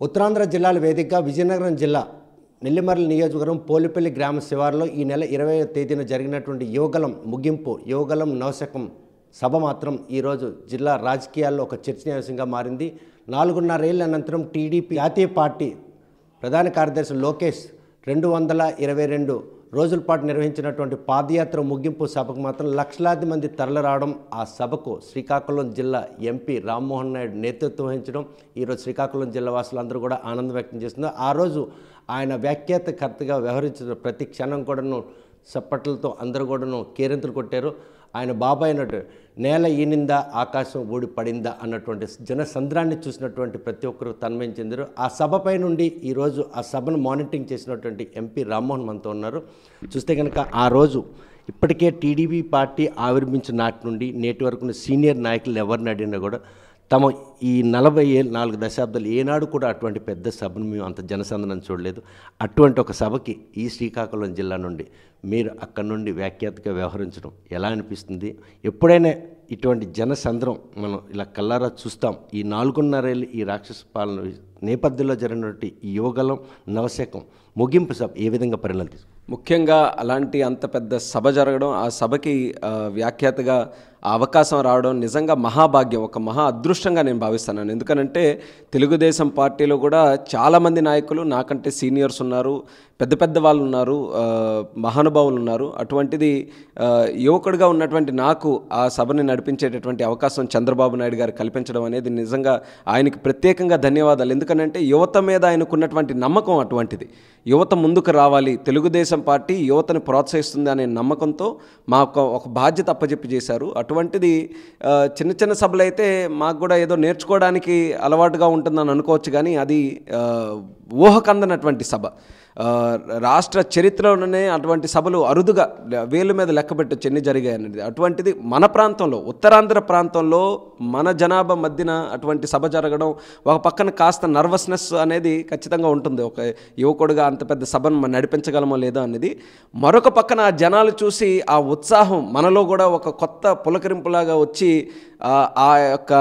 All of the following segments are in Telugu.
ఉత్తరాంధ్ర జిల్లాల వేదికగా విజయనగరం జిల్లా నెల్లిమర్ల నియోజకవర్గం పోలిపల్లి గ్రామ శివారులో ఈ నెల 20వ తేదీన జరిగినటువంటి యువగలం ముగింపు యువగలం నవశకం సభ మాత్రం ఈరోజు జిల్లా రాజకీయాల్లో ఒక చర్చనీయాంశంగా మారింది. 4.5 ఏళ్ల అనంతరం టీడీపీ జాతీయ పార్టీ ప్రధాన కార్యదర్శి లోకేష్ 222 రోజుల పాటు నిర్వహించినటువంటి పాదయాత్ర ముగింపు సభకు మాత్రం లక్షలాది మంది తరలిరావడం, ఆ సభకు శ్రీకాకుళం జిల్లా ఎంపీ రామ్మోహన్ నాయుడు నేతృత్వం వహించడం ఈరోజు శ్రీకాకుళం జిల్లా వాసులందరూ కూడా ఆనందం వ్యక్తం చేస్తున్నారు. ఆ రోజు ఆయన వ్యాఖ్యాతకర్తగా వ్యవహరించిన ప్రతి క్షణం కూడాను చప్పట్లతో అందరూ కూడాను కేరింతలు కొట్టారు. ఆయన బాబాయ్ అన్నట్టు నేల ఈనిందా ఆకాశం ఊడి పడిందా అన్నటువంటి జనసంద్రాన్ని చూసినటువంటి ప్రతి ఒక్కరు తన్మయం చెందారు. ఆ సభపై నుండి ఈరోజు ఆ సభను మానిటరింగ్ చేసినటువంటి ఎంపీ రామ్మోహన్ మనతో ఉన్నారు. చూస్తే కనుక ఆ రోజు ఇప్పటికే టీడీపీ పార్టీ ఆవిర్భించిన నాటి నుండి నేటి వరకు సీనియర్ నాయకులు ఎవరిని అడిగినా కూడా తమ ఈ 4 దశాబ్దాలు ఏనాడు కూడా అటువంటి పెద్ద సభను మేము అంత జనసందనం చూడలేదు. అటువంటి ఒక సభకి ఈ శ్రీకాకుళం జిల్లా నుండి మీరు అక్కడి నుండి వ్యాఖ్యాతగా వ్యవహరించడం ఎలా అనిపిస్తుంది? ఎప్పుడైనా ఇటువంటి జనసంద్రం మనం ఇలా కల్లారా చూస్తాం. ఈ 4.5 ఏళ్ళు ఈ రాక్షస పాలన నేపథ్యంలో జరిగినటువంటి ఈ యువగలం నవశకం ముగింపు సభ ఏ విధంగా పరిణామం తీసుకుంది? ముఖ్యంగా అలాంటి అంత పెద్ద సభ జరగడం, ఆ సభకి వ్యాఖ్యాతగా ఆ అవకాశం రావడం నిజంగా మహాభాగ్యం, ఒక మహా అదృష్టంగా నేను భావిస్తున్నాను. ఎందుకనంటే తెలుగుదేశం పార్టీలో కూడా చాలామంది నాయకులు నాకంటే సీనియర్స్ ఉన్నారు, పెద్ద పెద్ద వాళ్ళు ఉన్నారు, మహానుభావులు ఉన్నారు. అటువంటిది యువకుడిగా ఉన్నటువంటి నాకు ఆ సభని నడిపించేటటువంటి అవకాశం చంద్రబాబు నాయుడు గారు కల్పించడం అనేది నిజంగా ఆయనకి ప్రత్యేకంగా ధన్యవాదాలు. ఎందుకనంటే యువత మీద ఆయనకున్నటువంటి నమ్మకం అటువంటిది. యువత ముందుకు రావాలి, తెలుగుదేశం పార్టీ యువతను ప్రోత్సహిస్తుంది అనే నమ్మకంతో మాకు ఒక బాధ్యత అప్పచెప్పి చేశారు. అటువంటిది చిన్న చిన్న సభలు అయితే మాకు కూడా ఏదో నేర్చుకోవడానికి అలవాటుగా ఉంటుందని అనుకోవచ్చు, కానీ అది ఊహకందనటువంటి సభ. రాష్ట్ర చరిత్రలోనే అటువంటి సభలు అరుదుగా వేలు మీద లెక్కబెట్టొచ్చు ఎన్ని జరిగాయి అనేది. అటువంటిది మన ప్రాంతంలో, ఉత్తరాంధ్ర ప్రాంతంలో మన జనాభా మధ్యన అటువంటి సభ జరగడం ఒక పక్కన కాస్త నర్వస్నెస్ అనేది ఖచ్చితంగా ఉంటుంది. ఒక యువకుడుగా అంత పెద్ద సభను నడిపించగలమో లేదో అనేది. మరొక పక్కన ఆ జనాలు చూసి ఆ ఉత్సాహం మనలో కూడా ఒక కొత్త పులకరింపులాగా వచ్చి ఆ యొక్క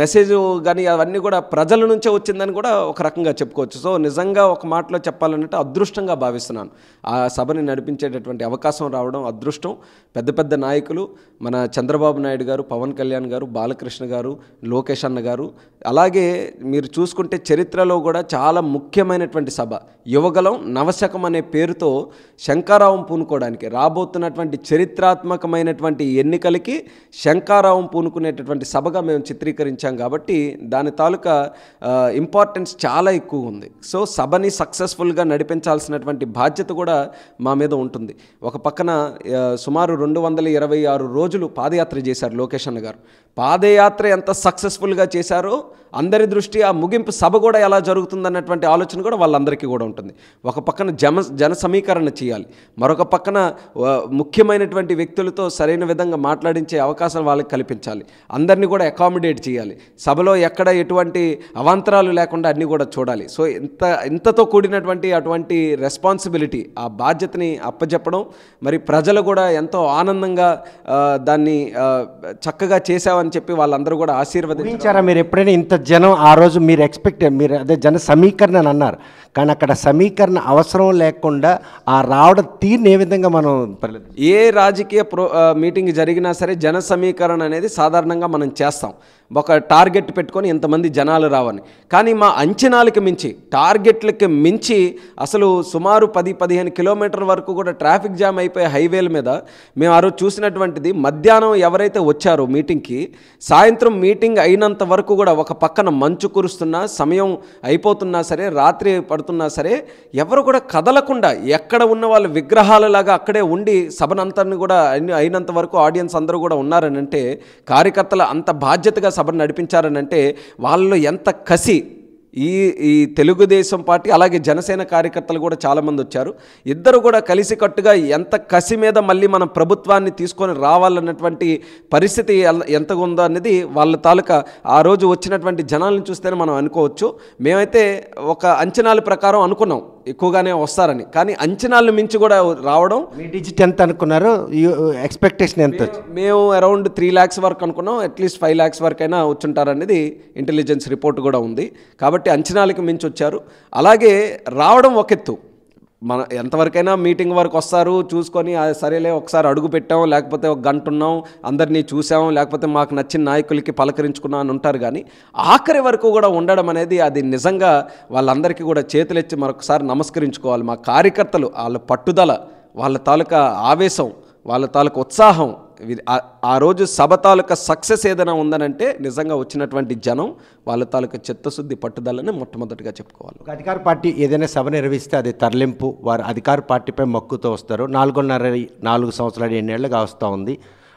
మెసేజ్ కానీ అవన్నీ కూడా ప్రజల నుంచే వచ్చిందని కూడా ఒక రకంగా చెప్పుకోవచ్చు. సో నిజంగా ఒక మాటలో చెప్పాలంటే అదృష్టంగా భావిస్తున్నాను. ఆ సభని నడిపించేటటువంటి అవకాశం రావడం అదృష్టం. పెద్ద పెద్ద నాయకులు మన చంద్రబాబు నాయుడు గారు, పవన్ కళ్యాణ్ గారు, బాలకృష్ణ గారు, లోకేష్ అన్న గారు, అలాగే మీరు చూసుకుంటే చరిత్రలో కూడా చాలా ముఖ్యమైనటువంటి సభ యువగలం నవశకం అనే పేరుతో శంఖారావం పూనుకోవడానికి రాబోతున్నటువంటి చరిత్రాత్మకమైనటువంటి ఎన్నికలకి శంఖారావం పూనుకునేటటువంటి సభగా మేము చిత్రీకరించాం. కాబట్టి దాని తాలూకా ఇంపార్టెన్స్ చాలా ఎక్కువ ఉంది. సో సభని సక్సెస్ఫుల్గా నడిపించాల్సినటువంటి బాధ్యత కూడా మా మీద ఉంటుంది. ఒక పక్కన సుమారు 226 రోజులు పాదయాత్ర చేశారు లోకేష్ అన్న గారు. పాదయాత్ర ఎంత సక్సెస్ఫుల్గా చేశారో అందరి దృష్టి ఆ ముగింపు సభ కూడా ఎలా జరుగుతుందన్నటువంటి ఆలోచన కూడా వాళ్ళందరికీ కూడా ఉంటుంది. ఒక పక్కన జన సమీకరణ చేయాలి, మరొక పక్కన ముఖ్యమైనటువంటి వ్యక్తులతో సరైన విధంగా మాట్లాడించే అవకాశం వాళ్ళకి కల్పించాలి, అందరినీ కూడా అకామిడేట్ చేయాలి, సభలో ఎక్కడ ఎటువంటి అవాంతరాలు లేకుండా అన్నీ కూడా చూడాలి. సో ఇంతతో కూడినటువంటి అటువంటి రెస్పాన్సిబిలిటీ, ఆ బాధ్యతని అప్పచెప్పడం, మరి ప్రజలు కూడా ఎంతో ఆనందంగా దాన్ని చక్కగా చేశామని చెప్పి వాళ్ళందరూ కూడా ఆశీర్వదించారా? మీరు ఎప్పుడైనా ఇంత జనం ఆ రోజు మీరు మీరు అదే జన సమీకరణ అని అన్నారు, కానీ అక్కడ సమీకరణ అవసరం లేకుండా ఆ రావడం తీరుని ఏ విధంగా మనం ఏ రాజకీయ మీటింగ్ జరిగినా సరే జన సమీకరణ అనేది సాధారణంగా మనం చేస్తాం, ఒక టార్గెట్ పెట్టుకొని ఇంతమంది జనాలు రావని. కానీ మా అంచనాలకి మించి, టార్గెట్లకి మించి అసలు సుమారు 10-15 కిలోమీటర్ల వరకు కూడా ట్రాఫిక్ జామ్ అయిపోయే హైవేల మీద మేము ఆ రోజు చూసినటువంటిది. మధ్యాహ్నం ఎవరైతే వచ్చారో మీటింగ్కి, సాయంత్రం మీటింగ్ అయినంత వరకు కూడా ఒక పక్కన మంచు కురుస్తున్నా, సమయం అయిపోతున్నా సరే, రాత్రి పడుతున్నా సరే, ఎవరు కూడా కదలకుండా ఎక్కడ ఉన్న వాళ్ళ విగ్రహాలలాగా అక్కడే ఉండి సభనంతని కూడా అయినంత వరకు ఆడియన్స్ అందరూ కూడా ఉన్నారని అంటే, కార్యకర్తలు అంత బాధ్యతగా సభను నడిపించారనంటే వాళ్ళలో ఎంత కసి, ఈ తెలుగుదేశం పార్టీ అలాగే జనసేన కార్యకర్తలు కూడా చాలామంది వచ్చారు. ఇద్దరు కూడా కలిసికట్టుగా ఎంత కసి మీద మళ్ళీ మనం ప్రభుత్వాన్ని తీసుకొని రావాలన్నటువంటి పరిస్థితి ఎంతగా ఉందో అనేది వాళ్ళ తాలూకా ఆ రోజు వచ్చినటువంటి జనాలను చూస్తేనే మనం అనుకోవచ్చు. మేమైతే ఒక అంచనాల ప్రకారం అనుకున్నాం ఎక్కువగానే వస్తారని, కానీ అంచనాలను మించి కూడా రావడం. మీ డిజిట్ ఎంత అనుకున్నారు? ఎక్స్పెక్టేషన్ ఎంత? మేము అరౌండ్ 3 lakhs వరకు అనుకున్నాం. అట్లీస్ట్ 5 lakhs వరకు అయినా వచ్చుంటారనేది ఇంటెలిజెన్స్ రిపోర్ట్ కూడా ఉంది. కాబట్టి అంచనాలకు మించి వచ్చారు. అలాగే రావడం ఒక ఎత్తు, మన ఎంతవరకైనా మీటింగ్ వరకు వస్తారు, చూసుకొని సరేలే ఒకసారి అడుగు పెట్టాం, లేకపోతే ఒక గంట ఉన్నాం, అందరినీ చూసాం, లేకపోతే మాకు నచ్చిన నాయకులకి పలకరించుకున్నాం అని ఉంటారు. కానీ ఆఖరి వరకు కూడా ఉండడం అనేది అది నిజంగా వాళ్ళందరికీ కూడా చేతులెత్తి మరొకసారి నమస్కరించుకోవాలి. మా కార్యకర్తలు వాళ్ళ పట్టుదల, వాళ్ళ తాలూకా ఆవేశం, వాళ్ళ తాలూకా ఉత్సాహం, ఆ రోజు సభ తాలూకా సక్సెస్ ఏదైనా ఉందనంటే నిజంగా వచ్చినటువంటి జనం వాళ్ళ తాలూకా చిత్తశుద్ధి పట్టుదలని మొట్టమొదటిగా చెప్పుకోవాలి. ఒక అధికార పార్టీ ఏదైనా సభ నిర్వహిస్తే అది తరలింపు, వారు అధికార పార్టీపై మక్కుతో వస్తారు. 4 సంవత్సరాలు 7 ఏళ్ళుగా వస్తూ ఉంది.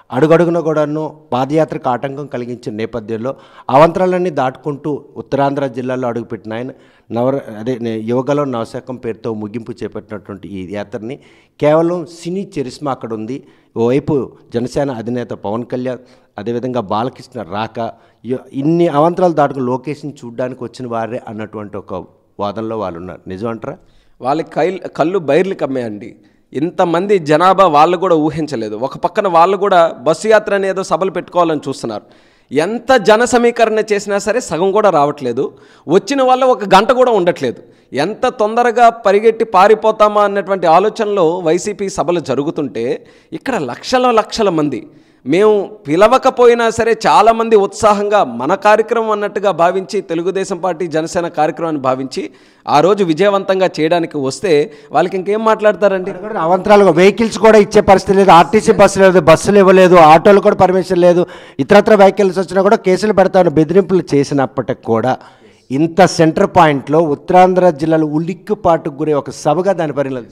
అడుగడుగున కూడాను పాదయాత్రకు ఆటంకం కలిగించిన నేపథ్యంలో అవంతరాలన్నీ దాటుకుంటూ ఉత్తరాంధ్ర జిల్లాలో అడుగుపెట్టిన ఆయన యువగలం నవశకం పేరుతో ముగింపు చేపట్టినటువంటి ఈ యాత్రని కేవలం సినీ చరిస్మా అక్కడ ఉంది. ఓవైపు జనసేన అధినేత పవన్ కళ్యాణ్, అదేవిధంగా బాలకృష్ణ రాక, ఇన్ని అవంతరాలు దాటుకుని లొకేషన్ చూడడానికి వచ్చిన వారే అన్నటువంటి ఒక వాదనలో వాళ్ళు ఉన్నారు. నిజం అంటారా? వాళ్ళకి కళ్ళు బైర్లు కమ్మేయండి. ఇంతమంది జనాభా వాళ్ళు కూడా ఊహించలేదు. ఒక పక్కన వాళ్ళు కూడా బస్సు యాత్ర అనేదో సభలు పెట్టుకోవాలని చూస్తున్నారు. ఎంత జన సమీకరణ చేసినా సరే సగం కూడా రావట్లేదు. వచ్చిన వాళ్ళు ఒక గంట కూడా ఉండట్లేదు. ఎంత తొందరగా పరిగెట్టి పారిపోతామా అన్నటువంటి ఆలోచనలో వైసీపీ సభలు జరుగుతుంటే ఇక్కడ లక్షల మంది, మేము పిలవకపోయినా సరే చాలామంది ఉత్సాహంగా మన కార్యక్రమం అన్నట్టుగా భావించి, తెలుగుదేశం పార్టీ జనసేన కార్యక్రమాన్ని భావించి ఆ రోజు విజయవంతంగా చేయడానికి వస్తే వాళ్ళకి ఇంకేం మాట్లాడతారండి? అవంతరాలు వెహికల్స్ కూడా ఇచ్చే పరిస్థితి లేదు. ఆర్టీసీ బస్సులు లేదు, బస్సులు ఇవ్వలేదు, ఆటోలు కూడా పర్మిషన్ లేదు. ఇతరత్ర వెహికల్స్ వచ్చినా కూడా కేసులు పెడతాను బెదిరింపులు చేసినప్పటికి కూడా ఇంత సెంటర్ పాయింట్లో ఉత్తరాంధ్ర జిల్లాలో ఉలిక్కిపాటుకు గురే ఒక సభగా దాని పరిణామం.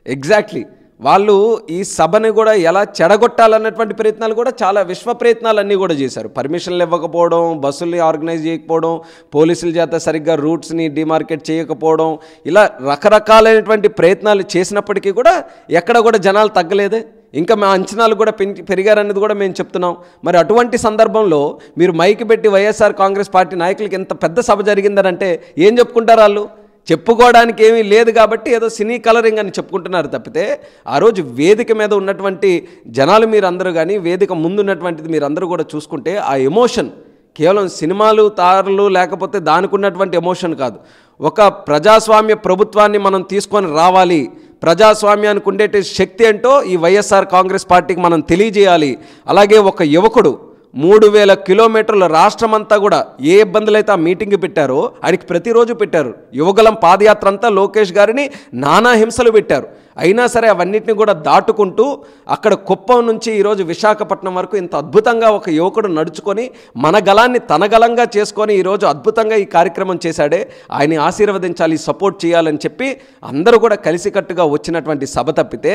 ఎగ్జాక్ట్లీ. వాళ్ళు ఈ సభని కూడా ఎలా చెడగొట్టాలన్నటువంటి ప్రయత్నాలు కూడా చాలా విశ్వ ప్రయత్నాలన్నీ కూడా చేశారు. పర్మిషన్లు ఇవ్వకపోవడం, బస్సుల్ని ఆర్గనైజ్ చేయకపోవడం, పోలీసుల చేత సరిగ్గా రూట్స్ని డిమార్కెట్ చేయకపోవడం, ఇలా రకరకాలైనటువంటి ప్రయత్నాలు చేసినప్పటికీ కూడా ఎక్కడ కూడా జనాలు తగ్గలేదే. ఇంకా మా అంచనాలు కూడా పెరిగారనేది కూడా మేము చెప్తున్నాం. మరి అటువంటి సందర్భంలో మీరు మైకి పెట్టి వైఎస్ఆర్ కాంగ్రెస్ పార్టీ నాయకులకి ఎంత పెద్ద సభ జరిగిందనంటే ఏం చెప్పుకుంటారు? వాళ్ళు చెప్పుకోవడానికి ఏమీ లేదు కాబట్టి ఏదో సినీ కలరింగ్ అని చెప్పుకుంటున్నారు తప్పితే ఆ రోజు వేదిక మీద ఉన్నటువంటి జనాలు మీరందరూ కానీ, వేదిక ముందు ఉన్నటువంటిది మీరందరూ కూడా చూసుకుంటే ఆ ఎమోషన్ కేవలం సినిమాలు తారలు లేకపోతే దానికి ఉన్నటువంటి ఎమోషన్ కాదు. ఒక ప్రజాస్వామ్య ప్రభుత్వాన్ని మనం తీసుకొని రావాలి, ప్రజాస్వామ్యానికి ఉండే శక్తి ఏంటో ఈ వైఎస్ఆర్ కాంగ్రెస్ పార్టీకి మనం తెలియజేయాలి. అలాగే ఒక యువకుడు 3000 కిలోమీటర్ల రాష్ట్రమంతా కూడా ఏ ఇబ్బందులు అయితే ఆ మీటింగ్ పెట్టారో ఆయనకి ప్రతిరోజు పెట్టారు. యువగలం పాదయాత్ర అంతా లోకేష్ గారిని నానా హింసలు పెట్టారు. అయినా సరే అవన్నిటిని కూడా దాటుకుంటూ అక్కడ కుప్పం నుంచి ఈరోజు విశాఖపట్నం వరకు ఇంత అద్భుతంగా ఒక యువకుడు నడుచుకొని మన గలాన్ని తన గలంగా చేసుకొని ఈరోజు అద్భుతంగా ఈ కార్యక్రమం చేశాడే, ఆయన్ని ఆశీర్వదించాలి, సపోర్ట్ చేయాలని చెప్పి అందరూ కూడా కలిసికట్టుగా వచ్చినటువంటి సభ తప్పితే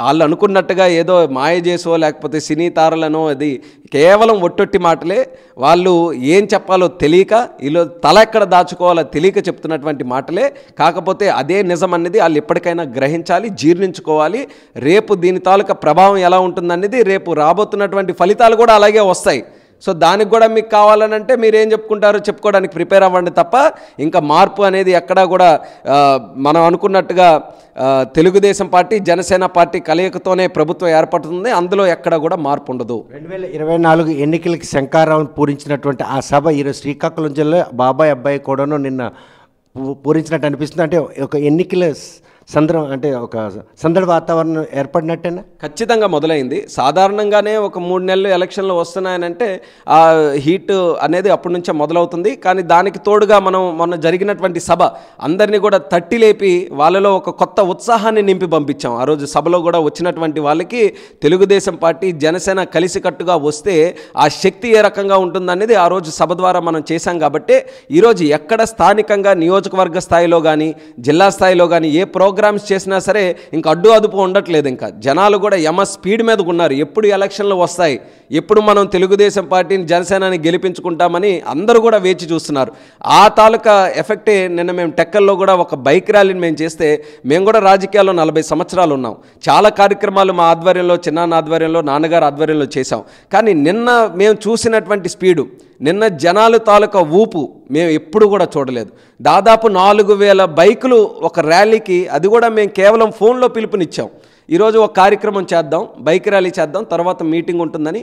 వాళ్ళు అనుకున్నట్టుగా ఏదో మాయ చేసో లేకపోతే సినీ తారలనో అది కేవలం ఒట్టొట్టి మాటలే. వాళ్ళు ఏం చెప్పాలో తెలియక, వీళ్ళు తల ఎక్కడ దాచుకోవాలో తెలియక చెప్తున్నటువంటి మాటలే. కాకపోతే అదే నిజం అనేది వాళ్ళు ఎప్పటికైనా గ్రహించాలి, జీర్ణించుకోవాలి. రేపు దీని తాలూకా ప్రభావం ఎలా ఉంటుందనేది రేపు రాబోతున్నటువంటి ఫలితాలు కూడా అలాగే వస్తాయి. సో దానికి కూడా మీకు కావాలనంటే మీరేం చెప్పుకుంటారో చెప్పుకోవడానికి ప్రిపేర్ అవ్వండి తప్ప ఇంకా మార్పు అనేది ఎక్కడా కూడా మనం అనుకున్నట్టుగా తెలుగుదేశం పార్టీ జనసేన పార్టీ కలయికతోనే ప్రభుత్వం ఏర్పడుతుంది. అందులో ఎక్కడ కూడా మార్పు ఉండదు. 2024 ఎన్నికలకి శంకారావం పూరించినటువంటి ఆ సభ ఈరోజు శ్రీకాకుళం జిల్లా బాబాయ్ అబ్బాయి కూడాను నిన్న పూరించినట్టు అనిపిస్తుంది. అంటే ఒక ఎన్నికల ఒక సందడి వాతావరణం ఏర్పడినట్టేనా? ఖచ్చితంగా మొదలైంది. సాధారణంగానే ఒక 3 నెలలు ఎలక్షన్లు వస్తున్నాయనంటే ఆ హీట్ అనేది అప్పటి నుంచే మొదలవుతుంది. కానీ దానికి తోడుగా మనం మొన్న జరిగినటువంటి సభ అందరినీ కూడా తట్టి లేపి వాళ్ళలో ఒక కొత్త ఉత్సాహాన్ని నింపి పంపించాం. ఆ రోజు సభలో కూడా వచ్చినటువంటి వాళ్ళకి తెలుగుదేశం పార్టీ జనసేన కలిసికట్టుగా వస్తే ఆ శక్తి ఏ రకంగా ఉంటుందనేది ఆ రోజు సభ ద్వారా మనం చేశాం. కాబట్టి ఈరోజు ఎక్కడ స్థానికంగా నియోజకవర్గ స్థాయిలో కానీ జిల్లా స్థాయిలో కానీ ఏ ప్రోగ్రాం ప్రోగ్రామ్స్ చేసినా సరే ఇంకా అడ్డు అదుపు ఉండట్లేదు. ఇంకా జనాలు కూడా స్పీడ్ మీదకు ఉన్నారు. ఎప్పుడు ఎలక్షన్లు వస్తాయి, ఎప్పుడు మనం తెలుగుదేశం పార్టీని జనసేనని గెలిపించుకుంటామని అందరూ కూడా వేచి చూస్తున్నారు. ఆ తాలూకా ఎఫెక్టే నిన్న మేము టెక్కల్లో కూడా ఒక బైక్ ర్యాలీని మేము చేస్తే, మేము కూడా రాజకీయాల్లో 40 సంవత్సరాలు ఉన్నాం. చాలా కార్యక్రమాలు మా ఆధ్వర్యంలో, చిన్నాన్న ఆధ్వర్యంలో, నాన్నగారు ఆధ్వర్యంలో చేశాం. కానీ నిన్న మేము చూసినటువంటి స్పీడు, నిన్న జనాలు తాలూకా ఊపు మేము ఎప్పుడు కూడా చూడలేదు. దాదాపు 4000 బైకులు ఒక ర్యాలీకి, అది కూడా మేము కేవలం ఫోన్లో పిలుపునిచ్చాం. ఈరోజు ఒక కార్యక్రమం చేద్దాం, బైక్ ర్యాలీ చేద్దాం, తర్వాత మీటింగ్ ఉంటుందని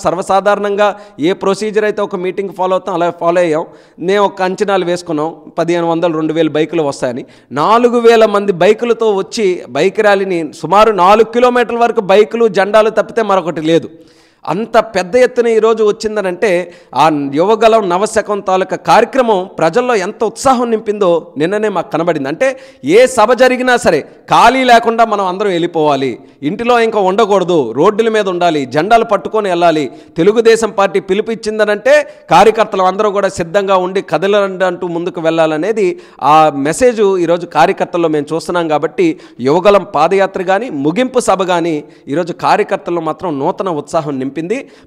సర్వసాధారణంగా ఏ ప్రొసీజర్ అయితే ఒక మీటింగ్ ఫాలో అవుతాం అలా ఫాలో అయ్యాం. మేము ఒక అంచనాలు వేసుకున్నాం 1500 2000 బైకులు వస్తాయని. 4000 మంది బైకులతో వచ్చి బైక్ ర్యాలీని సుమారు 4 కిలోమీటర్ల వరకు బైకులు జెండాలు తప్పితే మరొకటి లేదు. అంత పెద్ద ఎత్తున ఈరోజు వచ్చిందనంటే ఆ యువగలం నవశకం తాలూకా కార్యక్రమం ప్రజల్లో ఎంత ఉత్సాహం నింపిందో నిన్ననే మాకు కనబడింది. అంటే ఏ సభ జరిగినా సరే ఖాళీ లేకుండా మనం అందరం వెళ్ళిపోవాలి, ఇంటిలో ఇంకా ఉండకూడదు, రోడ్డుల మీద ఉండాలి, జెండాలు పట్టుకొని వెళ్ళాలి. తెలుగుదేశం పార్టీ పిలుపుచ్చిందనంటే కార్యకర్తలు అందరూ కూడా సిద్ధంగా ఉండి కదలండి అంటూ ముందుకు వెళ్ళాలనేది ఆ మెసేజ్ ఈరోజు కార్యకర్తల్లో మేము చూస్తున్నాం. కాబట్టి యువగలం పాదయాత్ర కానీ, ముగింపు సభ కానీ ఈరోజు కార్యకర్తల్లో మాత్రం నూతన ఉత్సాహం నింపింది.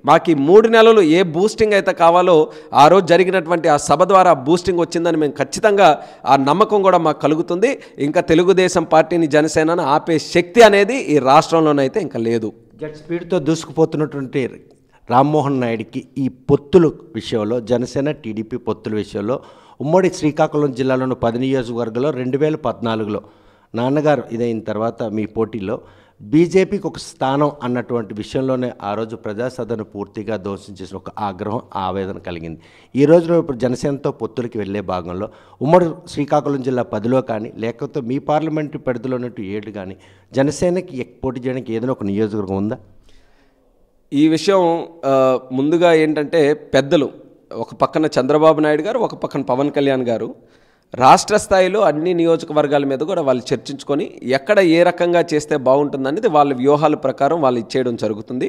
మాకు ఈ 3 నెలలు ఏ బూస్టింగ్ అయితే కావాలో ఆ రోజు జరిగినటువంటి ఆ సభ ద్వారా బూస్టింగ్ వచ్చిందని మేము ఖచ్చితంగా ఆ నమ్మకం కూడా మాకు కలుగుతుంది. ఇంకా తెలుగుదేశం పార్టీని, జనసేనను ఆపే శక్తి అనేది ఈ రాష్ట్రంలోనైతే ఇంకా లేదు. జెట్ స్పీడ్తో దూసుకుపోతున్నటువంటి రామ్మోహన్ నాయుడికి ఈ పొత్తుల విషయంలో, జనసేన టీడీపీ పొత్తుల విషయంలో ఉమ్మడి శ్రీకాకుళం జిల్లాలోని 10 నియోజకవర్గాల్లో 2014లో నాన్నగారు ఇదైన తర్వాత మీ పోటీలో బీజేపీకి ఒక స్థానం అన్నటువంటి విషయంలోనే ఆ రోజు ప్రజాసభను పూర్తిగా ధ్వంసం చేసిన ఒక ఆగ్రహం, ఆవేదన కలిగింది. ఈ రోజులో ఇప్పుడు జనసేనతో పొత్తులకి వెళ్ళే భాగంలో ఉమ్మడి శ్రీకాకుళం జిల్లా 10లో కానీ, లేకపోతే మీ పార్లమెంటరీ పరిధిలో ఉన్నట్టు 7 కానీ జనసేనకి పోటీ చేయడానికి ఏదైనా ఒక నియోజకవర్గం ఉందా? ఈ విషయం ముందుగా ఏంటంటే పెద్దలు, ఒక పక్కన చంద్రబాబు నాయుడు గారు, ఒక పక్కన పవన్ కళ్యాణ్ గారు రాష్ట్ర స్థాయిలో అన్ని నియోజకవర్గాల మీద కూడా వాళ్ళు చర్చించుకొని ఎక్కడ ఏ రకంగా చేస్తే బాగుంటుందనేది వాళ్ళ వ్యూహాల ప్రకారం వాళ్ళు ఇచ్చేయడం జరుగుతుంది.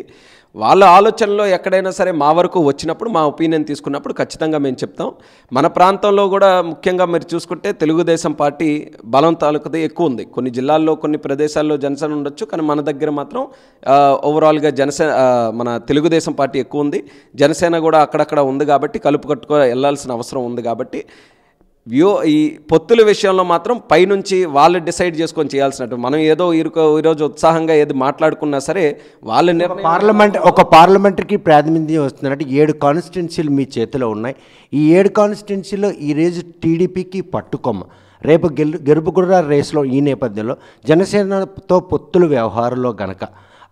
వాళ్ళ ఆలోచనలో ఎక్కడైనా సరే మా వరకు వచ్చినప్పుడు, మా ఒపీనియన్ తీసుకున్నప్పుడు ఖచ్చితంగా మేము చెప్తాం. మన ప్రాంతంలో కూడా ముఖ్యంగా మీరు చూసుకుంటే తెలుగుదేశం పార్టీ బలం తాలూకుది ఎక్కువ ఉంది. కొన్ని జిల్లాల్లో, కొన్ని ప్రదేశాల్లో జనసేన ఉండొచ్చు, కానీ మన దగ్గర మాత్రం ఓవరాల్గా మన తెలుగుదేశం పార్టీ ఎక్కువ ఉంది. జనసేన కూడా అక్కడక్కడ ఉంది కాబట్టి కలుపుకట్టుకో వెళ్ళాల్సిన అవసరం ఉంది. కాబట్టి ఈ పొత్తుల విషయంలో మాత్రం పైనుంచి వాళ్ళు డిసైడ్ చేసుకొని చేయాల్సినట్టు, మనం ఏదో ఈరోజు ఉత్సాహంగా ఏది మాట్లాడుకున్నా సరే వాళ్ళ ఒక పార్లమెంటరీకి ప్రాతినిధ్యం వస్తున్నట్టు 7 కాన్స్టిట్యున్సీలు మీ చేతిలో ఉన్నాయి. ఈ 7 కాన్స్టిట్యున్సీలో ఈరోజు టీడీపీకి పట్టుకొమ్మ, రేపు గెలుపుగుర్ర రేసులో ఈ నేపథ్యంలో జనసేనతో పొత్తుల వ్యవహారంలో గనక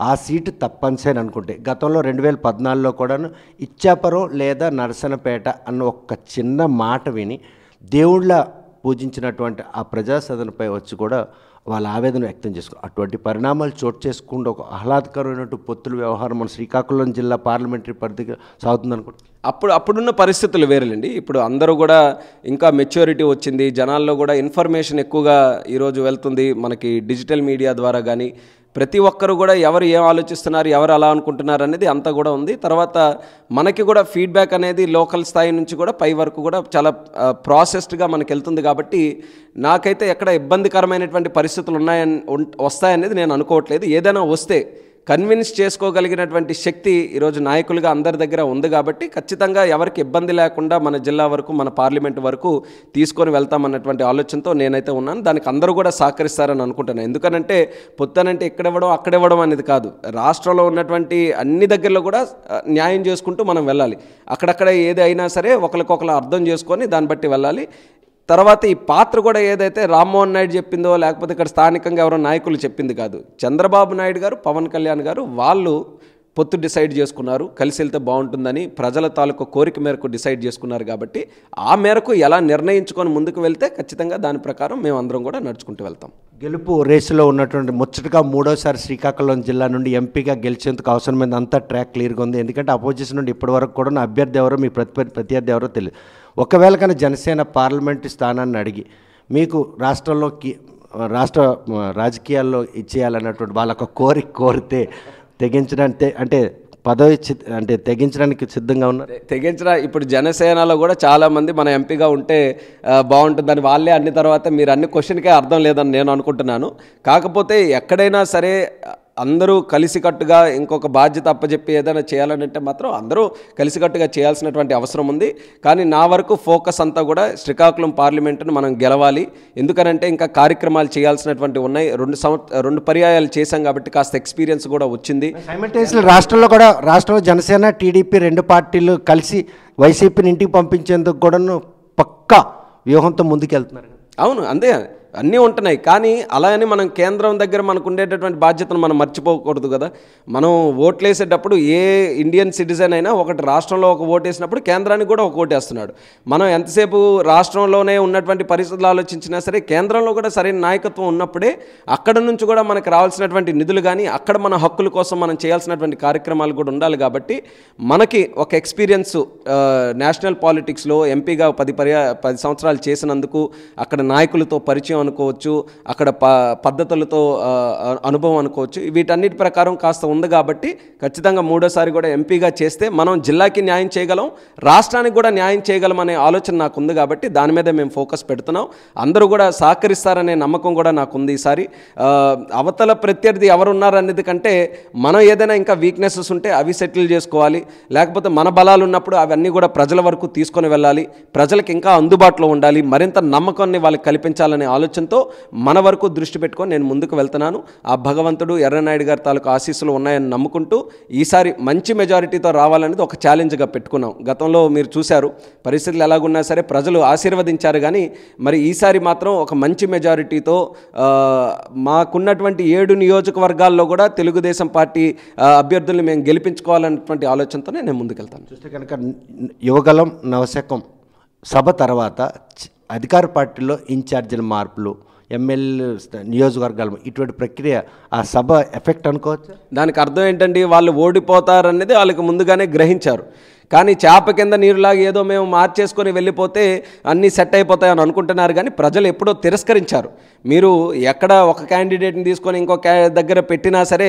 ఆ సీటు తప్పనిసరి అనుకుంటే, గతంలో 2014లో కూడాను ఇచ్చాపురం లేదా నరసనపేట అన్న ఒక చిన్న మాట విని దేవుళ్ళ పూజించినటువంటి ఆ ప్రజాసదనపై వచ్చి కూడా వాళ్ళ ఆవేదన వ్యక్తం చేసుకో, అటువంటి పరిణామాలు చోటు చేసుకుంటూ ఒక ఆహ్లాదకరమైనటువంటి పొత్తుల వ్యవహారం మన శ్రీకాకుళం జిల్లా పార్లమెంటరీ పరిధికి సాగుతుంది అనుకుంటా. అప్పుడున్న పరిస్థితులు వేరేలండి. ఇప్పుడు అందరూ కూడా ఇంకా మెచ్యూరిటీ వచ్చింది, జనాల్లో కూడా ఇన్ఫర్మేషన్ ఎక్కువగా ఈరోజు వెళ్తుంది. మనకి డిజిటల్ మీడియా ద్వారా కానీ ప్రతి ఒక్కరు కూడా ఎవరు ఏం ఆలోచిస్తున్నారు, ఎవరు అలా అనుకుంటున్నారు అనేది అంతా కూడా ఉంది. తర్వాత మనకి కూడా ఫీడ్బ్యాక్ అనేది లోకల్ స్థాయి నుంచి కూడా పై వరకు కూడా చాలా ప్రాసెస్డ్గా మనకి వెళ్తుంది. కాబట్టి నాకైతే ఎక్కడ ఇబ్బందికరమైనటువంటి పరిస్థితులు వస్తాయనేది నేను అనుకోవట్లేదు. ఏదైనా వస్తే కన్విన్స్ చేసుకోగలిగినటువంటి శక్తి ఈరోజు నాయకులుగా అందరి దగ్గర ఉంది. కాబట్టి ఖచ్చితంగా ఎవరికి ఇబ్బంది లేకుండా మన జిల్లా వరకు, మన పార్లమెంట్ వరకు తీసుకొని వెళ్తామన్నటువంటి ఆలోచనతో నేనైతే ఉన్నాను. దానికి అందరూ కూడా సహకరిస్తారని అనుకుంటున్నాను. ఎందుకనంటే పొత్తనంటే ఇక్కడివ్వడం అక్కడివ్వడం అనేది కాదు, రాష్ట్రంలో ఉన్నటువంటి అన్ని దగ్గరలో కూడా న్యాయం చేసుకుంటూ మనం వెళ్ళాలి. అక్కడక్కడ ఏది అయినా సరే ఒకరికొకరు అర్థం చేసుకొని దాన్ని బట్టి వెళ్ళాలి. తర్వాత ఈ పాత్ర కూడా ఏదైతే రామ్మోహన్ నాయుడు చెప్పిందో, లేకపోతే ఇక్కడ స్థానికంగా ఎవరో నాయకులు చెప్పింది కాదు, చంద్రబాబు నాయుడు గారు, పవన్ కళ్యాణ్ గారు వాళ్ళు పొత్తు డిసైడ్ చేసుకున్నారు. కలిసి వెళ్తే బాగుంటుందని ప్రజల తాలూకు కోరిక మేరకు డిసైడ్ చేసుకున్నారు. కాబట్టి ఆ మేరకు ఎలా నిర్ణయించుకొని ముందుకు వెళ్తే ఖచ్చితంగా దాని ప్రకారం మేము అందరం కూడా నడుచుకుంటూ వెళ్తాం. గెలుపు రేసులో ఉన్నటువంటి ముచ్చటగా 3వసారి శ్రీకాకుళం జిల్లా నుండి ఎంపీగా గెలిచేందుకు అవసరమైన అంతా ట్రాక్ క్లియర్గా ఉంది. ఎందుకంటే అపోజిషన్ నుండి ఇప్పటి వరకు కూడా నా అభ్యర్థి ఎవరో, మీ ప్రత్యర్థి ఎవరో తెలియదు. ఒకవేళ కానీ జనసేన పార్లమెంటు స్థానాన్ని అడిగి మీకు రాష్ట్ర రాజకీయాల్లో ఇచ్చేయాలన్నటువంటి వాళ్ళొక కోరితే తెగించడానికి, అంటే పదవి అంటే తెగించడానికి సిద్ధంగా ఉన్నారు? తెగించిన ఇప్పుడు జనసేనలో కూడా చాలామంది మన ఎంపీగా ఉంటే బాగుంటుందని వాళ్ళే అన్ని తర్వాత మీరు అన్ని క్వశ్చన్కే అర్థం లేదని నేను అనుకుంటున్నాను. కాకపోతే ఎక్కడైనా సరే అందరూ కలిసికట్టుగా ఇంకొక బాధ్యత అప్పచెప్పి ఏదైనా చేయాలంటే మాత్రం అందరూ కలిసికట్టుగా చేయాల్సినటువంటి అవసరం ఉంది. కానీ నా వరకు ఫోకస్ అంతా కూడా శ్రీకాకుళం పార్లమెంటును మనం గెలవాలి. ఎందుకనంటే ఇంకా కార్యక్రమాలు చేయాల్సినటువంటి ఉన్నాయి. రెండు పర్యాయాలు చేశాం కాబట్టి కాస్త ఎక్స్పీరియన్స్ కూడా వచ్చింది. సైమల్టేనియస్లీ రాష్ట్రంలో జనసేన టీడీపీ రెండు పార్టీలు కలిసి వైసీపీని ఇంటికి పంపించేందుకు కూడాను పక్కా వ్యూహంతో ముందుకెళ్తున్నారు. అవును, అంతే, అన్నీ ఉంటున్నాయి. కానీ అలా అని మనం కేంద్రం దగ్గర మనకు ఉండేటటువంటి బాధ్యతను మనం మర్చిపోకూడదు కదా. మనం ఓట్లు వేసేటప్పుడు ఏ ఇండియన్ సిటిజన్ అయినా ఒకటి రాష్ట్రంలో ఒక ఓటు వేసినప్పుడు కేంద్రానికి కూడా ఒక ఓటు వేస్తున్నాడు. మనం ఎంతసేపు రాష్ట్రంలోనే ఉన్నటువంటి పరిస్థితులు ఆలోచించినా సరే కేంద్రంలో కూడా సరైన నాయకత్వం ఉన్నప్పుడే అక్కడ నుంచి కూడా మనకు రావాల్సినటువంటి నిధులు కానీ అక్కడ మన హక్కుల కోసం మనం చేయాల్సినటువంటి కార్యక్రమాలు కూడా ఉండాలి. కాబట్టి మనకి ఒక ఎక్స్పీరియన్స్ నేషనల్ పాలిటిక్స్లో ఎంపీగా 10 సంవత్సరాలు చేసినందుకు అక్కడ నాయకులతో పరిచయం అనుకోవచ్చు, అక్కడ పద్ధతులతో అనుభవం అనుకోవచ్చు, వీటన్నిటి ప్రకారం కాస్త ఉంది. కాబట్టి ఖచ్చితంగా మూడోసారి కూడా ఎంపీగా చేస్తే మనం జిల్లాకి న్యాయం చేయగలం, రాష్ట్రానికి కూడా న్యాయం చేయగలం అనే ఆలోచన నాకు ఉంది. కాబట్టి దాని మీద మేము ఫోకస్ పెడుతున్నాం. అందరూ కూడా సహకరిస్తారనే నమ్మకం కూడా నాకు ఉంది. ఈసారి అవతల ప్రత్యర్థి ఎవరున్నారనేది కంటే మనం ఏదైనా ఇంకా వీక్నెసెస్ ఉంటే అవి సెటిల్ చేసుకోవాలి, లేకపోతే మన బలాలు ఉన్నప్పుడు అవన్నీ కూడా ప్రజల వరకు తీసుకొని వెళ్ళాలి, ప్రజలకు ఇంకా అందుబాటులో ఉండాలి, మరింత నమ్మకాన్ని వాళ్ళకి కల్పించాలనే ఆలోచనతో మన వరకు దృష్టి పెట్టుకొని నేను ముందుకు వెళ్తున్నాను. ఆ భగవంతుడు ఎర్రనాయుడు గారి తాలూకు ఆశీస్సులు ఉన్నాయని నమ్ముకుంటూ ఈసారి మంచి మెజారిటీతో రావాలనేది ఒక ఛాలెంజ్గా పెట్టుకున్నాం. గతంలో మీరు చూశారు పరిస్థితులు ఎలాగున్నా సరే ప్రజలు ఆశీర్వదించారు. కానీ మరి ఈసారి మాత్రం ఒక మంచి మెజారిటీతో మాకున్నటువంటి 7 నియోజకవర్గాల్లో కూడా తెలుగుదేశం పార్టీ అభ్యర్థుల్ని మేము గెలిపించుకోవాలన్నటువంటి ఆలోచనతోనే నేను ముందుకెళ్తాను. చూస్తే కనుక యువగలం నవశకం సభ తర్వాత అధికార పార్టీలో ఇన్ఛార్జీల మార్పులు, ఎమ్మెల్యే నియోజకవర్గాలు, ఇటువంటి ప్రక్రియ ఆ సభ ఎఫెక్ట్ అనుకోవచ్చు. దానికి అర్థం ఏంటండి, వాళ్ళు ఓడిపోతారనేది వాళ్ళకి ముందుగానే గ్రహించారు. కానీ చేప కింద నీరులాగా ఏదో మేము మార్చేసుకొని వెళ్ళిపోతే అన్నీ సెట్ అయిపోతాయని అనుకుంటున్నారు. కానీ ప్రజలు ఎప్పుడో తిరస్కరించారు. మీరు ఎక్కడ ఒక క్యాండిడేట్ని తీసుకొని ఇంకో దగ్గర పెట్టినా సరే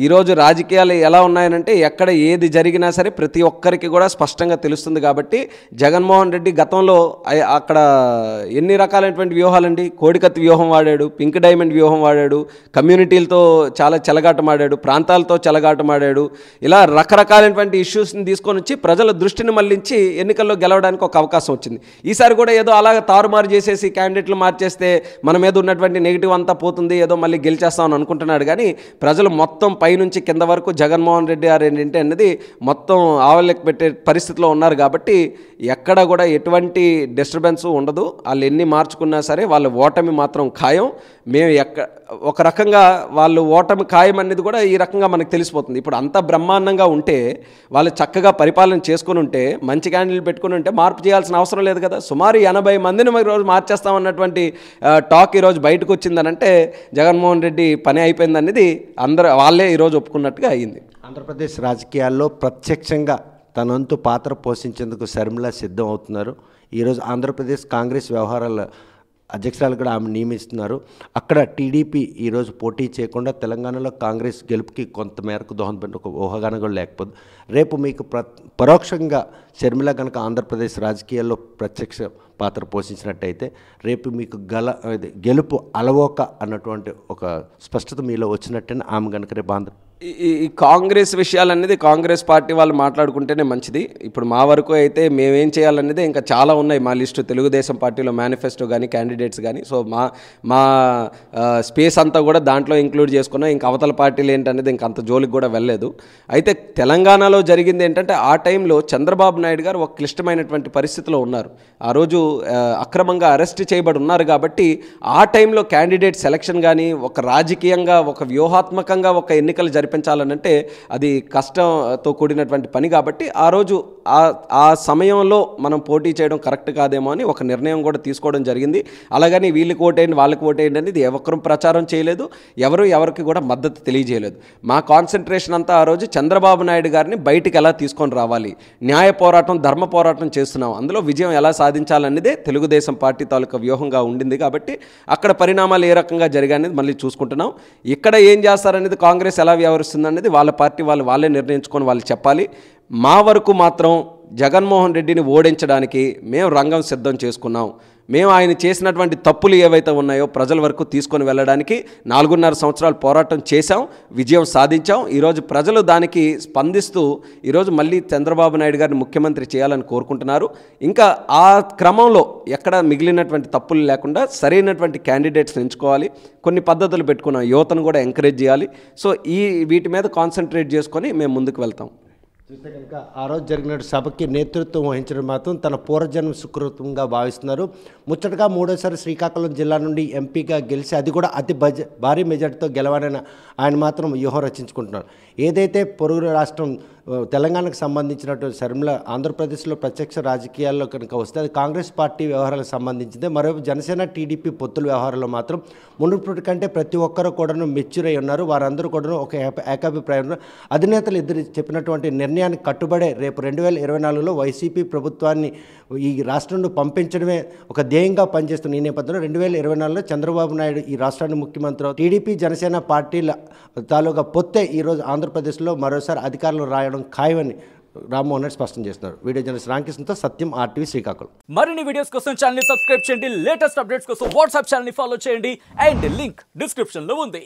ఈరోజు రాజకీయాలు ఎలా ఉన్నాయనంటే ఎక్కడ ఏది జరిగినా సరే ప్రతి ఒక్కరికి కూడా స్పష్టంగా తెలుస్తుంది. కాబట్టి జగన్మోహన్ రెడ్డి గతంలో అక్కడ ఎన్ని రకాలైనటువంటి వ్యూహాలండి, కోడికత్తి వ్యూహం వాడాడు, పింక్ డైమండ్ వ్యూహం వాడాడు, కమ్యూనిటీలతో చాలా చెలగాటం ఆడాడు, ప్రాంతాలతో చెలగాటం ఆడాడు. ఇలా రకరకాలైనటువంటి ఇష్యూస్ని తీసుకొని వచ్చి ప్రజల దృష్టిని మళ్లించి ఎన్నికల్లో గెలవడానికి ఒక అవకాశం వచ్చింది. ఈసారి కూడా ఏదో అలాగ తారుమారు చేసేసి క్యాండిడేట్లు మార్చేస్తే మన మీద ఉన్నటువంటి నెగిటివ్ అంతా పోతుంది, ఏదో మళ్ళీ గెలిచేస్తామని అనుకుంటున్నాడు. కానీ ప్రజలు మొత్తం పైనుంచి కింద వరకు జగన్మోహన్ రెడ్డి గారు ఏంటంటే అనేది మొత్తం ఆవలెక్క పెట్టే పరిస్థితిలో ఉన్నారు. కాబట్టి ఎక్కడ కూడా ఎటువంటి డిస్టర్బెన్స్ ఉండదు. వాళ్ళు ఎన్ని మార్చుకున్నా సరే వాళ్ళ ఓటమి మాత్రం ఖాయం. మేము ఒక రకంగా వాళ్ళు ఓటమి ఖాయం అనేది కూడా ఈ రకంగా మనకు తెలిసిపోతుంది. ఇప్పుడు అంత బ్రహ్మాండంగా ఉంటే వాళ్ళు చక్కగా పరిపాలన చేసుకుని ఉంటే మంచి క్యాండిడేట్ పెట్టుకుని ఉంటే మార్పు చేయాల్సిన అవసరం లేదు కదా. సుమారు 80 మందిని ఈరోజు మార్చేస్తామన్నటువంటి టాక్ ఈరోజు బయటకు వచ్చిందనంటే జగన్మోహన్ రెడ్డి పని అయిపోయిందనేది వాళ్ళే ఈరోజు ఒప్పుకున్నట్టుగా అయ్యింది. ఆంధ్రప్రదేశ్ రాజకీయాల్లో ప్రత్యక్షంగా తనంతు పాత్ర పోషించేందుకు శర్మిల సిద్ధం అవుతున్నారు. ఈరోజు ఆంధ్రప్రదేశ్ కాంగ్రెస్ వ్యవహారాల అధ్యక్షురాలు కూడా ఆమె నియమిస్తున్నారు. అక్కడ టీడీపీ ఈరోజు పోటీ చేయకుండా తెలంగాణలో కాంగ్రెస్ గెలుపుకి కొంతమేరకు దోహదపడిన ఒక ఊహాగానం కూడా లేకపోదు. రేపు మీకు పరోక్షంగా షర్మిల కనుక ఆంధ్రప్రదేశ్ రాజకీయాల్లో ప్రత్యక్ష పాత్ర పోషించినట్టయితే రేపు మీకు గెలుపు అలవోక అన్నటువంటి ఒక స్పష్టత మీలో వచ్చినట్టే ఆమె కనుక రేపు ఈ కాంగ్రెస్ విషయాలనేది కాంగ్రెస్ పార్టీ వాళ్ళు మాట్లాడుకుంటేనే మంచిది. ఇప్పుడు మా వరకు అయితే మేమేం చేయాలనేది ఇంకా చాలా ఉన్నాయి మా లిస్టు. తెలుగుదేశం పార్టీలో మేనిఫెస్టో కానీ క్యాండిడేట్స్ కానీ. సో మా స్పేస్ అంతా కూడా దాంట్లో ఇంక్లూడ్ చేసుకున్నాం. ఇంకా అవతల పార్టీలు ఏంటనేది ఇంకా అంత జోలికి కూడా వెళ్ళలేదు. అయితే తెలంగాణలో జరిగింది ఏంటంటే ఆ టైంలో చంద్రబాబు నాయుడు గారు ఒక క్లిష్టమైనటువంటి పరిస్థితిలో ఉన్నారు. ఆ రోజు అక్రమంగా అరెస్ట్ చేయబడి ఉన్నారు. కాబట్టి ఆ టైంలో క్యాండిడేట్ సెలక్షన్ కానీ ఒక రాజకీయంగా ఒక వ్యూహాత్మకంగా ఒక ఎన్నికలు జరిపించాలనంటే అది కష్టంతో కూడినటువంటి పని. కాబట్టి ఆ రోజు ఆ సమయంలో మనం పోటీ చేయడం కరెక్ట్ కాదేమో అని ఒక నిర్ణయం కూడా తీసుకోవడం జరిగింది. అలాగని వీళ్ళకి ఓటేయండి వాళ్ళకి ఓటేయండి అనేది ఎవరు ప్రచారం చేయలేదు, ఎవరికి కూడా మద్దతు తెలియజేయలేదు. మా కాన్సన్ట్రేషన్ అంతా ఆ రోజు చంద్రబాబు నాయుడు గారిని బయటికి ఎలా తీసుకొని రావాలి, న్యాయ పోరాటం ధర్మ పోరాటం చేస్తున్నాం, అందులో విజయం ఎలా సాధించాలనేదే తెలుగుదేశం పార్టీ తాలూకా వ్యూహంగా ఉండింది. కాబట్టి అక్కడ పరిణామాలు ఏ రకంగా జరిగాయనేది మళ్ళీ చూసుకుంటున్నాం. ఇక్కడ ఏం చేస్తారనేది కాంగ్రెస్ ఎలా వ్యవహరిస్తుంది అనేది వాళ్ళ పార్టీ వాళ్ళే నిర్ణయించుకొని వాళ్ళు చెప్పాలి. మా వరకు మాత్రం జగన్మోహన్ రెడ్డిని ఓడించడానికి మేము రంగం సిద్ధం చేసుకున్నాం. మేము ఆయన చేసినటువంటి తప్పులు ఏవైతే ఉన్నాయో ప్రజల వరకు తీసుకొని వెళ్ళడానికి 4.5 సంవత్సరాలు పోరాటం చేశాం, విజయం సాధించాం. ఈరోజు ప్రజలు దానికి స్పందిస్తూ ఈరోజు మళ్ళీ చంద్రబాబు నాయుడు గారిని ముఖ్యమంత్రి చేయాలని కోరుకుంటున్నారు. ఇంకా ఆ క్రమంలో ఎక్కడ మిగిలినటువంటి తప్పులు లేకుండా సరైనటువంటి క్యాండిడేట్స్ని ఎంచుకోవాలి. కొన్ని పద్ధతులు పెట్టుకున్నాం, యువతను కూడా ఎంకరేజ్ చేయాలి. సో వీటి మీద కాన్సన్ట్రేట్ చేసుకొని మేము ముందుకు వెళ్తాం. చూస్తే కనుక ఆ రోజు జరిగిన సభకి నేతృత్వం వహించడం మాత్రం తన పూర్వజన్మ సుకృతంగా భావిస్తున్నారు. ముచ్చటగా 3వసారి శ్రీకాకుళం జిల్లా నుండి ఎంపీగా గెలిచి అది కూడా భారీ మెజార్టీతో గెలవాలని ఆయన మాత్రం వ్యూహం రచించుకుంటున్నారు. ఏదైతే పొరుగు రాష్ట్రం తెలంగాణకు సంబంధించినటువంటి శర్మిల ఆంధ్రప్రదేశ్లో ప్రత్యక్ష రాజకీయాల్లో కనుక వస్తే అది కాంగ్రెస్ పార్టీ వ్యవహారాలకు సంబంధించింది. మరోవైపు జనసేన టీడీపీ పొత్తుల వ్యవహారంలో మాత్రం మునుపటి కంటే ప్రతి ఒక్కరు కూడాను మెచ్యూర్ అయి ఉన్నారు. వారందరూ కూడాను ఒక ఏకాభిప్రాయం. అధినేతలు ఇద్దరు చెప్పినటువంటి నిర్ణయానికి కట్టుబడే రేపు 2024లో వైసీపీ ప్రభుత్వాన్ని ఈ రాష్ట్రంలో పంపించడమే ఒక ధ్యేయంగా పనిచేస్తున్న ఈ నేపథ్యంలో 2024లో చంద్రబాబు నాయుడు ఈ రాష్ట్రానికి ముఖ్యమంత్రి, టీడీపీ జనసేన పార్టీల తాలూకా పొత్తే ఈరోజు ఆంధ్రప్రదేశ్లో మరోసారి అధికారులు రాయడం ఖాయమని రామ్మోహన్ రెడ్డి స్పష్టం చేస్తున్నారు. వీడియో జర్నలిస్ట్ రామకృష్ణతో సత్యం, RTV శ్రీకాకుళం. మరిన్ని వీడియోస్ కోసం ఛానల్ ని సబ్స్క్రైబ్ చేయండి. లేటెస్ట్ అప్డేట్స్ కోసం వాట్సాప్ ఛానల్ ని ఫాలో చేయండి. అండ్ లింక్ డిస్క్రిప్షన్ లో ఉంది.